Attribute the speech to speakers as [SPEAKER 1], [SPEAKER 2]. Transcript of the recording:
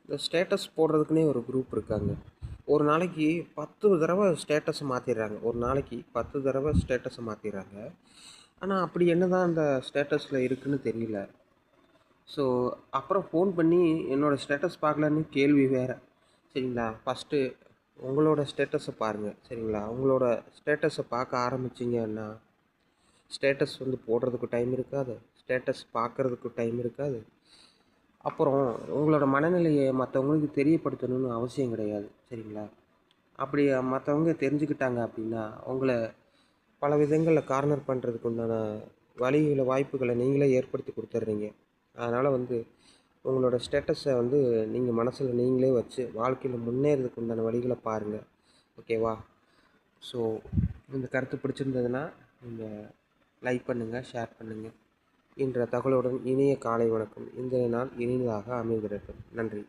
[SPEAKER 1] இந்த ஸ்டேட்டஸ் போடுறதுக்குன்னே ஒரு குரூப் இருக்காங்க. ஒரு நாளைக்கு 10 தடவ ஸ்டேட்டஸ மாத்திர்றாங்க. ஒரு நாளைக்கு 10 தடவ ஸ்டேட்டஸ மாத்திர்றாங்க. ஆனா, அப்படி என்னதான் அந்த ஸ்டேட்டஸ்ல இருக்குன்னு தெரியல. ஸோ, அப்புறம் ஃபோன் பண்ணி என்னோட ஸ்டேட்டஸ் பார்க்கலன்னு கேள்வி வேற. சரிங்களா? ஃபர்ஸ்ட்டு உங்களோட ஸ்டேட்டஸ பாருங்க. சரிங்களா? உங்களோட ஸ்டேட்டஸ பார்க்க ஆரம்பிச்சீங்கன்னா, ஸ்டேட்டஸ் வந்து போடுறதுக்கு டைம் இருக்காது. ஸ்டேட்டஸ் பார்க்கறதுக்கு டைம் இருக்காது. அப்புறம் உங்களோட மனநிலைய மத்தவங்களுக்கு தெரியப்படுத்தணும்னு அவசியம் கிடையாது. சரிங்களா? அப்படி மத்தவங்க தெரிஞ்சுக்கிட்டாங்க அப்படின்னா, உங்கள பல விதங்கள்ல கார்னர் பண்றதுக்கு உண்டான வழிகள, வாய்ப்புகள நீங்களே ஏற்படுத்தி குடுத்துர்றீங்க. அதனால வந்து உங்களோட ஸ்டேட்டஸ வந்து நீங்க மனசுல நீங்களே வச்சு, வாழ்க்கையில முன்னேறதுக்கு உண்டான வழிகள பாருங்க. ஓகேவா? ஸோ, இந்த கருத்து பிடிச்சிருந்ததுன்னா, நீங்க லைக் பண்ணுங்க, ஷேர் பண்ணுங்க. என்ற தகவலுடன் இனிய காலை வணக்கம். இன்றைய நாள் இனியதாக அமைந்திடட்டும். நன்றி.